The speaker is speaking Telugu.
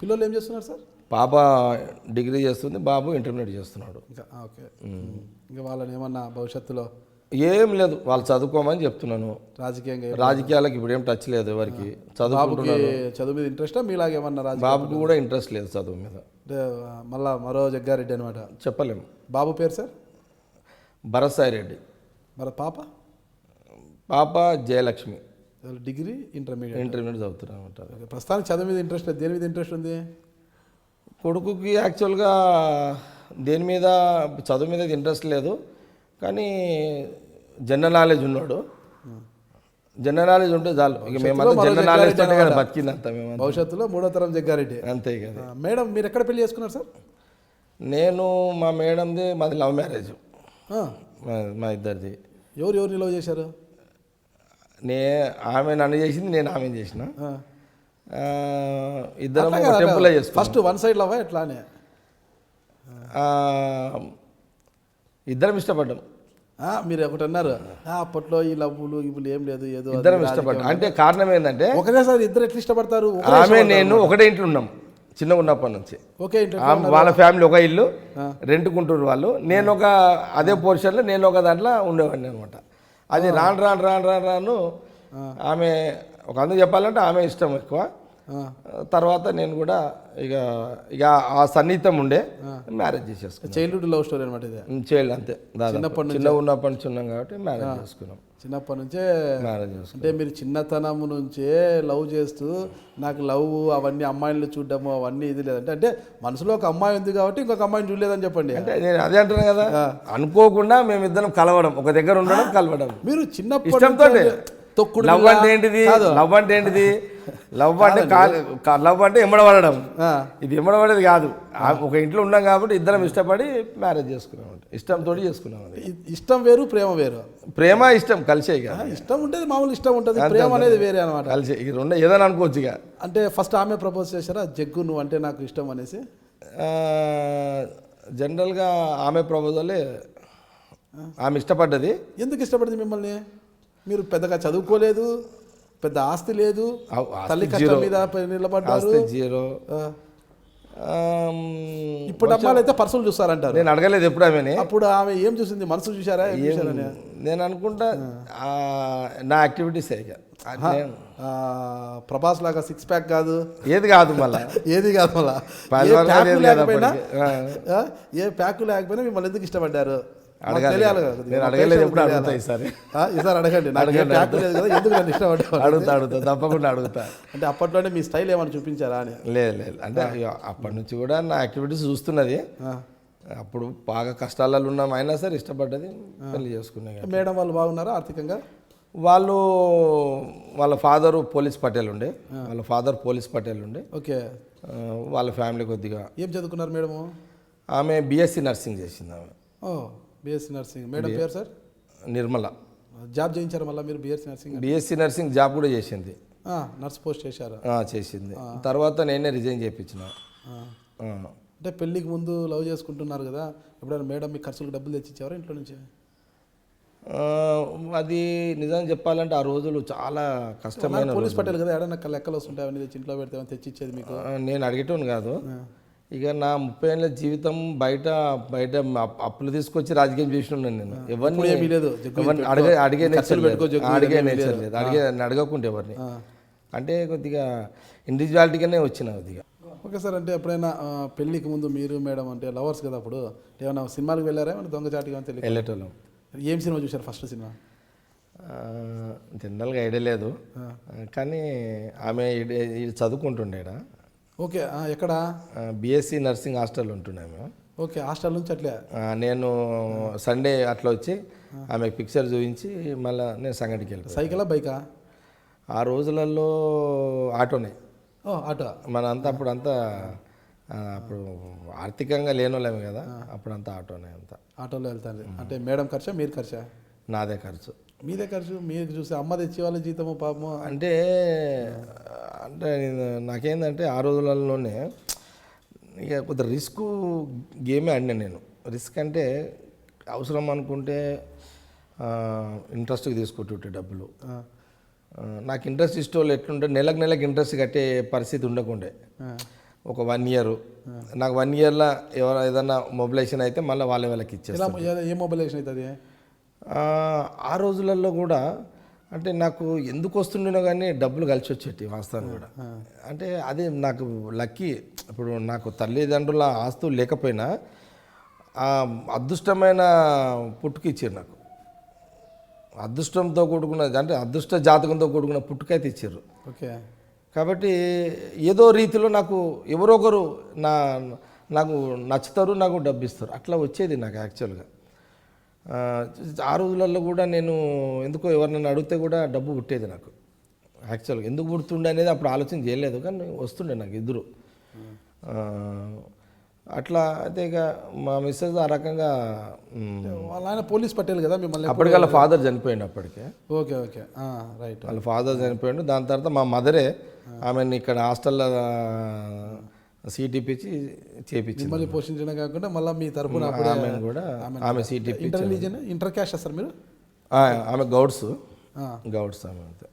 పిల్లలు ఏం చేస్తున్నారు సార్? పాప డిగ్రీ చేస్తుంది, బాబు ఇంటర్మీడియట్ చేస్తున్నాడు. ఇంకా ఓకే. ఇంకా వాళ్ళని ఏమన్నా భవిష్యత్తులో ఏం లేదు, వాళ్ళు చదువుకోమని చెప్తున్నాను. రాజకీయాలకు ఇప్పుడు ఏం టచ్ లేదు ఎవరికి. చదువుకుంటున్నారు. చదువు మీద ఇంట్రెస్టా మీలాగా ఏమన్నా? బాబుకి కూడా ఇంట్రెస్ట్ లేదు చదువు మీద. అంటే మళ్ళా మరో జగ్గారెడ్డి అనమాట. చెప్పలేము. బాబు పేరు సార్? భరత్ సాయి రెడ్డి. మరి పాప జయలక్ష్మి. డిగ్రీ ఇంటర్మీడియట్ చదువుతున్నా ఉంటారు. ప్రస్తుతానికి చదువు మీద ఇంట్రెస్ట్ లేదు. దేని మీద ఇంట్రెస్ట్ ఉంది కొడుకుకి? యాక్చువల్గా దేని మీద, చదువు మీద ఇంట్రెస్ట్ లేదు, కానీ జనరల్ నాలెడ్జ్ ఉన్నాడు. జనరల్ నాలెడ్జ్ ఉంటే చాలు. ఇక మేమంతా జనరల్ నాలెడ్జ్ తోటే కదా బతికిందంతా మేము. భవిష్యత్తులో 3వ తరం జగ్గారెడ్డి. అంతే కదా. మేడం మీరు ఎక్కడ పెళ్లి చేసుకున్నారు సార్? నేను మా మేడంది, మాది లవ్ మ్యారేజ్. మా ఇద్దరిది. ఎవరు లవ్ చేశారు? ఆమె నన్ను చేసింది, నేను ఆమెను చేసిన. ఇద్దరం టెంపుల్ చేసుకున్నాం. ఫస్ట్ వన్ సైడ్ లవ్ ఎట్లానే? ఇద్దరం ఇష్టపడ్డాం. మీరు ఒకటి అన్నారు అప్పట్లో ఈ లవ్వులు ఇవ్వులు ఏం లేదు, ఏదో ఇద్దరం ఇష్టపడ్డాం. అంటే కారణం ఏంటంటే ఒకటేసారి ఇద్దరు ఎట్లా ఇష్టపడతారు? ఆమె నేను ఒకటే ఇంట్లో ఉన్నాం చిన్నగా ఉన్నప్పటి నుంచి. ఓకే. వాళ్ళ ఫ్యామిలీ ఒక ఇల్లు రెంట్కుంటారు వాళ్ళు, నేను ఒక అదే పోర్షన్లో నేను ఒక దాంట్లో ఉండేవాడిని అనమాట. అది రాను ఆమె ఒక అందరూ చెప్పాలంటే ఆమె ఇష్టం ఎక్కువ. తర్వాత నేను కూడా ఇక ఆ సన్నిహితం ఉండే మ్యారేజ్ చేసేసుకున్నాం. చైల్డ్హుడ్ లవ్ స్టోరీ అనమాట ఇది. చైల్డ్ అంతే, చిన్నగా ఉన్నప్పటి నుంచి ఉన్నాం కాబట్టి మ్యారేజ్ చేసుకున్నాం. చిన్నప్పటి నుంచే మ్యారేజ్ చేసుకున్నాం. అంటే మీరు చిన్నతనం నుంచే లవ్ చేస్తూ నాకు లవ్ అవన్నీ అమ్మాయిలు చూడడము అవన్నీ ఇది లేదంటే, అంటే మనసులో ఒక అమ్మాయి ఉంది కాబట్టి ఇంకొక అమ్మాయిని చూడలేదని చెప్పండి. అంటే నేను అదే అంటున్నాను కదా, అనుకోకుండా మేమిద్దరం కలవడం, ఒక దగ్గర ఉండడం, కలవడం. మీరు చిన్నప్పటి ఇష్టంతో లవ్ అంటే ఏంటిది? లవ్ అంటే ఎమ్మడబడడం. ఇది ఎమ్మడబడేది కాదు. ఒక ఇంట్లో ఉన్నాం కాబట్టి ఇద్దరం ఇష్టపడి మ్యారేజ్ చేసుకున్నాం. ఇష్టంతో చేసుకున్నాం. ఇష్టం వేరు, ప్రేమ వేరు. ప్రేమ ఇష్టం కలిసే. ఇష్టం ఉంటుంది, మామూలు ఇష్టం ఉంటుంది, ప్రేమ అనేది వేరే అనమాట. కలిసే ఇక రెండు ఏదైనా అనుకోవచ్చు. ఇక అంటే ఫస్ట్ ఆమె ప్రపోజ్ చేశారా, జగ్గు నువ్వు అంటే నాకు ఇష్టం అనేసి? జనరల్గా ఆమె ప్రపోజలే. ఆమె ఇష్టపడ్డది. ఎందుకు ఇష్టపడింది మిమ్మల్ని? మీరు పెద్దగా చదువుకోలేదు, పెద్ద ఆస్తి లేదు, తల్లి కష్టం మీద నిలబడ్డారు, జీరో. ఇప్పుడు అమ్మాయిలు అయితే పర్సులు చూస్తారంటారు. నేను అడగలేదు ఎప్పుడు ఆమెని. అప్పుడు ఆమె ఏం చూసింది? మనసు చూసారా? నేను అనుకుంటా నా యాక్టివిటీస్ ప్రభాస్ లాగా 6 ప్యాక్ కాదు, ఏది కాదు మళ్ళీ ఏ ప్యాక్ లేకపోయినా మిమ్మల్ని ఎందుకు ఇష్టపడ్డారు? నేను అడగలేదు ఎప్పుడు. అడుగుతా ఈసారి అడగండి. అడుగుతా తప్పకుండా అడుగుతా. అంటే అప్పట్లోనే మీ స్టైల్ ఏమైనా చూపించారా అని? లేదు అంటే అప్పటి నుంచి కూడా నా యాక్టివిటీస్ చూస్తున్నది. అప్పుడు బాగా కష్టాలలో ఉన్నాం, అయినా సరే ఇష్టపడ్డది, పెళ్లి చేసుకున్నాం. మేడం వాళ్ళు బాగున్నారా ఆర్థికంగా? వాళ్ళ ఫాదరు పోలీస్ పటేల్ ఉండే. ఓకే. వాళ్ళ ఫ్యామిలీ కొద్దిగా. ఏం చదువుకున్నారు మేడము? ఆమె బీఎస్సీ నర్సింగ్ చేసింది. ఆమె బీఎస్సీ నర్సింగ్. మేడం పేరు సార్? నిర్మల. జాబ్ చేయించారు మళ్ళీ మీరు? బీఎస్సీ నర్సింగ్ జాబ్ కూడా చేసింది. నర్స్ పోస్ట్ చేశారు? చేసింది. తర్వాత నేనే రిజైన్ చేయించిన. అంటే పెళ్ళికి ముందు లవ్ చేసుకుంటున్నారు కదా, ఎప్పుడైనా మేడం మీ ఖర్చులకు డబ్బులు తెచ్చిచ్చారా ఇంట్లో నుంచి? అది నిజం చెప్పాలంటే ఆ రోజులు చాలా కష్టమైన. పోలీస్ పట్టేలు కదా, ఏడన్నా లెక్కలు వస్తుంటాయి, అవన్నీ తెచ్చి ఇంట్లో పెడితే తెచ్చిచ్చేది మీకు? నేను అడిగేటోను కాదు. ఇక నా 30 ఏళ్ళ జీవితం బయట అప్పులు తీసుకొచ్చి రాజకీయం చేసినాను నేను. ఎవరిని అడిగే నేచర్ లేదు, అడగకుంటే ఎవరిని. అంటే కొద్దిగా ఇండివిజువాలిటీగానే వచ్చిన కొద్దిగా. Okay sir. అంటే ఎప్పుడైనా పెళ్ళికి ముందు మీరు మేడం అంటే లవర్స్ కదా, అప్పుడు ఏమైనా సినిమాలకు వెళ్ళారా? ఏమైనా దొంగచాటిగా వెళ్ళేటోళ్ళం. ఏం సినిమా చూసారు ఫస్ట్ సినిమా? జనరల్గా ఐడియా లేదు, కానీ ఆమె చదువుకుంటుండే. ఓకే. ఎక్కడ? బీఎస్సీ నర్సింగ్ హాస్టల్ ఉంటున్నాయి మేము. ఓకే. హాస్టల్ నుంచి అట్లే నేను సండే అట్లా వచ్చి ఆమెకు పిక్చర్ చూపించి మళ్ళీ నేను సంగటికి వెళ్తాను. సైకిలా బైకా? ఆ రోజులలో ఆటోనే. ఆటో. మనంతా అప్పుడంతా అప్పుడు ఆర్థికంగా లేనోళ్ళమే కదా, అప్పుడంతా ఆటోనే. అంతా ఆటోలో వెళ్తాను. అంటే మేడం ఖర్చా మీరు ఖర్చా? నాదే ఖర్చు. మీదే ఖర్చు. మీరు చూసి అమ్మ తెచ్చేవాళ్ళ జీతము పాపము. అంటే నాకేందంటే ఆ రోజులలోనే ఇక కొద్ది రిస్క్ గేమే ఆడినా నేను. రిస్క్ అంటే అవసరం అనుకుంటే ఇంట్రెస్ట్కి తీసుకుంటుంటే డబ్బులు. నాకు ఇంట్రెస్ట్ ఇష్టం ఎట్లుంటే నెలకు ఇంట్రెస్ట్ కట్టే పరిస్థితి ఉండకుండే. ఒక 1 ఇయర్ నాకు 1 ఇయర్లో ఎవరు ఏదన్నా మొబిలైజేషన్ అయితే మళ్ళీ వాళ్ళకి ఇచ్చేస్తాను. ఏ మొబైలేషన్ అవుతుంది? ఆ రోజులలో కూడా అంటే నాకు ఎందుకు వస్తుండేనో కానీ డబ్బులు కలిసి వచ్చేటి వాస్తవం కూడా. అంటే అది నాకు లక్కీ. ఇప్పుడు నాకు తల్లిదండ్రుల ఆస్తులు లేకపోయినా అదృష్టమైన పుట్టుక ఇచ్చారు నాకు. అదృష్టంతో కూడుకున్నది అంటే అదృష్ట జాతకంతో కూడుకున్న పుట్టుకైతే ఇచ్చారు. ఓకే. కాబట్టి ఏదో రీతిలో నాకు ఎవరో ఒకరు నాకు నచ్చుతారు, నాకు డబ్బు ఇస్తారు, అట్లా వచ్చేది నాకు యాక్చువల్గా. ఆ రోజులలో కూడా నేను ఎందుకో ఎవరినైనా అడిగితే కూడా డబ్బు పుట్టేది నాకు యాక్చువల్గా. ఎందుకు పుడుతుండే అనేది అప్పుడు ఆలోచన చేయలేదు, కానీ వస్తుండే నాకు ఇద్దరు. అట్లా అయితే ఇక మా మిస్సెస్ ఆ రకంగా వాళ్ళ ఆయన పోలీస్ పట్టేలు కదా మిమ్మల్ని? అప్పటికి వాళ్ళ ఫాదర్ చనిపోయిండు అప్పటికే. Okay okay right. వాళ్ళ ఫాదర్ చనిపోయిండు. దాని తర్వాత మా మదరే ఆమెను ఇక్కడ హాస్టల్లో సీట్ ఇప్పించి చేయించింది. మళ్ళీ పోషించడం కాకుండా మళ్ళీ మీ తరపున ఆమెను కూడా ఆమె సీట్ ఇప్పించి. ఇంటర్ క్యాస్ట్ సార్ మీరు? ఆమె గౌడ్స్ ఆమె అంతే.